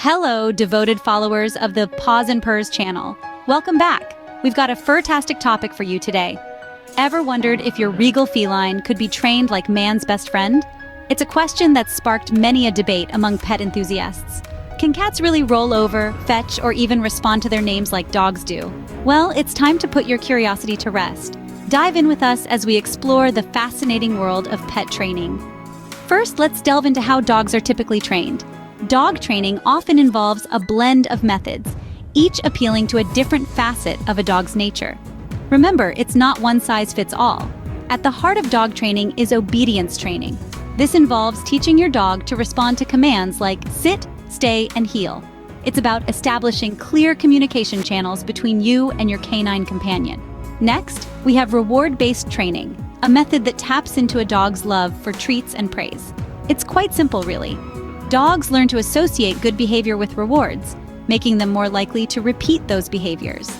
Hello, devoted followers of the Paws and Purrs channel. Welcome back. We've got a fur-tastic topic for you today. Ever wondered if your regal feline could be trained like man's best friend? It's a question that's sparked many a debate among pet enthusiasts. Can cats really roll over, fetch, or even respond to their names like dogs do? Well, it's time to put your curiosity to rest. Dive in with us as we explore the fascinating world of pet training. First, let's delve into how dogs are typically trained. Dog training often involves a blend of methods, each appealing to a different facet of a dog's nature. Remember, it's not one size fits all. At the heart of dog training is obedience training. This involves teaching your dog to respond to commands like sit, stay, and heel. It's about establishing clear communication channels between you and your canine companion. Next, we have reward-based training, a method that taps into a dog's love for treats and praise. It's quite simple, really. Dogs learn to associate good behavior with rewards, making them more likely to repeat those behaviors.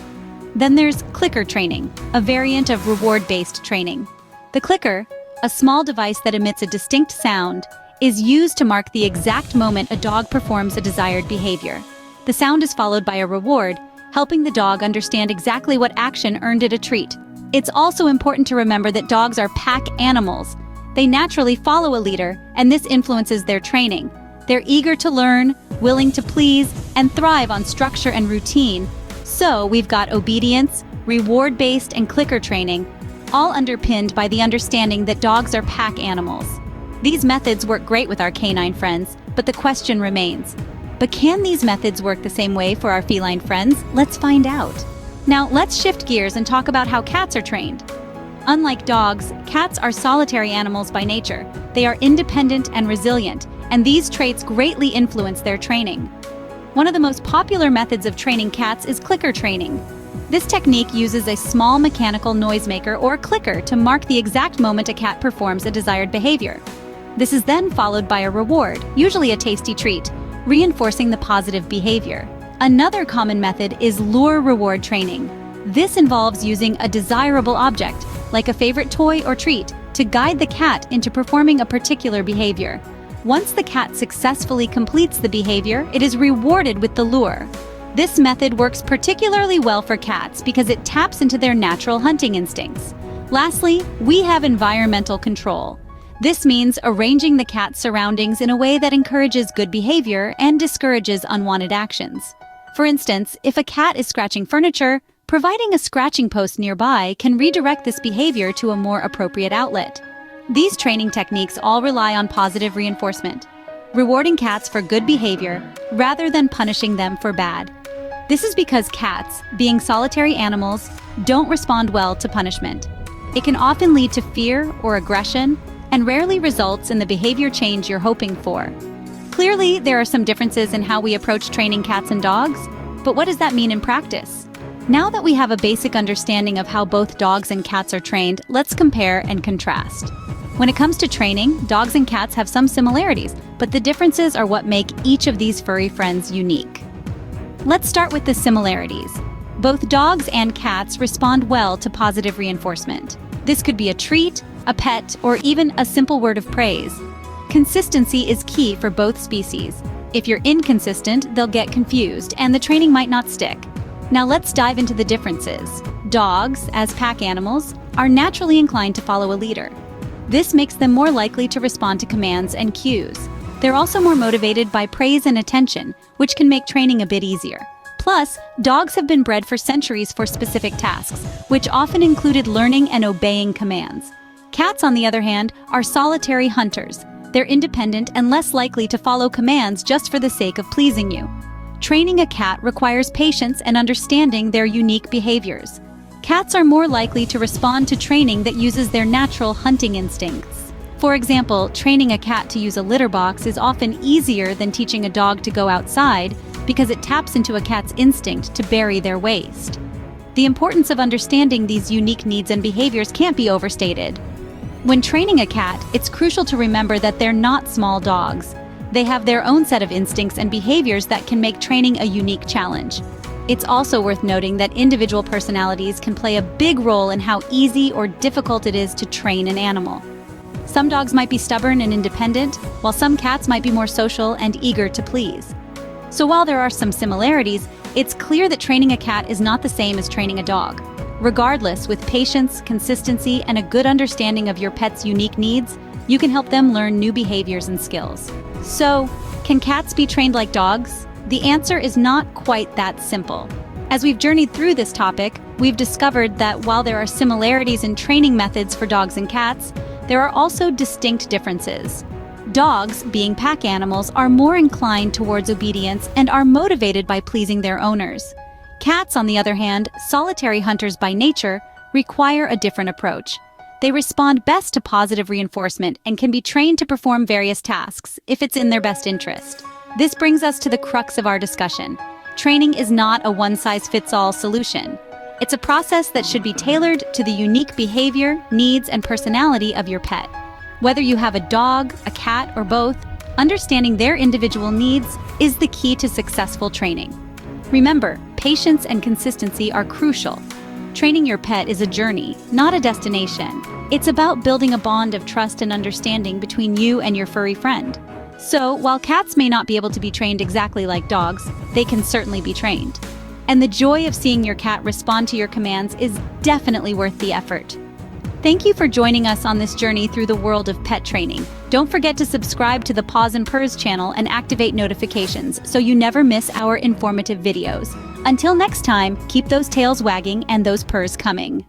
Then there's clicker training, a variant of reward-based training. The clicker, a small device that emits a distinct sound, is used to mark the exact moment a dog performs a desired behavior. The sound is followed by a reward, helping the dog understand exactly what action earned it a treat. It's also important to remember that dogs are pack animals. They naturally follow a leader, and this influences their training. They're eager to learn, willing to please, and thrive on structure and routine. So we've got obedience, reward-based, and clicker training, all underpinned by the understanding that dogs are pack animals. These methods work great with our canine friends, but the question remains, but can these methods work the same way for our feline friends? Let's find out. Now, let's shift gears and talk about how cats are trained. Unlike dogs, cats are solitary animals by nature. They are independent and resilient, and these traits greatly influence their training. One of the most popular methods of training cats is clicker training. This technique uses a small mechanical noisemaker or clicker to mark the exact moment a cat performs a desired behavior. This is then followed by a reward, usually a tasty treat, reinforcing the positive behavior. Another common method is lure reward training. This involves using a desirable object, like a favorite toy or treat, to guide the cat into performing a particular behavior. Once the cat successfully completes the behavior, it is rewarded with the lure. This method works particularly well for cats because it taps into their natural hunting instincts. Lastly, we have environmental control. This means arranging the cat's surroundings in a way that encourages good behavior and discourages unwanted actions. For instance, if a cat is scratching furniture, providing a scratching post nearby can redirect this behavior to a more appropriate outlet. These training techniques all rely on positive reinforcement, rewarding cats for good behavior rather than punishing them for bad. This is because cats, being solitary animals, don't respond well to punishment. It can often lead to fear or aggression and rarely results in the behavior change you're hoping for. Clearly, there are some differences in how we approach training cats and dogs, but what does that mean in practice? Now that we have a basic understanding of how both dogs and cats are trained, let's compare and contrast. When it comes to training, dogs and cats have some similarities, but the differences are what make each of these furry friends unique. Let's start with the similarities. Both dogs and cats respond well to positive reinforcement. This could be a treat, a pet, or even a simple word of praise. Consistency is key for both species. If you're inconsistent, they'll get confused, and the training might not stick. Now let's dive into the differences. Dogs, as pack animals, are naturally inclined to follow a leader. This makes them more likely to respond to commands and cues. They're also more motivated by praise and attention, which can make training a bit easier. Plus, dogs have been bred for centuries for specific tasks, which often included learning and obeying commands. Cats, on the other hand, are solitary hunters. They're independent and less likely to follow commands just for the sake of pleasing you. Training a cat requires patience and understanding their unique behaviors. Cats are more likely to respond to training that uses their natural hunting instincts. For example, training a cat to use a litter box is often easier than teaching a dog to go outside because it taps into a cat's instinct to bury their waste. The importance of understanding these unique needs and behaviors can't be overstated. When training a cat, it's crucial to remember that they're not small dogs. They have their own set of instincts and behaviors that can make training a unique challenge. It's also worth noting that individual personalities can play a big role in how easy or difficult it is to train an animal. Some dogs might be stubborn and independent, while some cats might be more social and eager to please. So while there are some similarities, it's clear that training a cat is not the same as training a dog. Regardless, with patience, consistency, and a good understanding of your pet's unique needs, you can help them learn new behaviors and skills. So, can cats be trained like dogs? The answer is not quite that simple. As we've journeyed through this topic, we've discovered that while there are similarities in training methods for dogs and cats, there are also distinct differences. Dogs, being pack animals, are more inclined towards obedience and are motivated by pleasing their owners. Cats, on the other hand, solitary hunters by nature, require a different approach. They respond best to positive reinforcement and can be trained to perform various tasks if it's in their best interest. This brings us to the crux of our discussion. Training is not a one-size-fits-all solution. It's a process that should be tailored to the unique behavior, needs, and personality of your pet. Whether you have a dog, a cat, or both, understanding their individual needs is the key to successful training. Remember, patience and consistency are crucial. Training your pet is a journey, not a destination. It's about building a bond of trust and understanding between you and your furry friend. So, while cats may not be able to be trained exactly like dogs, they can certainly be trained. And the joy of seeing your cat respond to your commands is definitely worth the effort. Thank you for joining us on this journey through the world of pet training. Don't forget to subscribe to the Paws and Purrs channel and activate notifications so you never miss our informative videos. Until next time, keep those tails wagging and those purrs coming.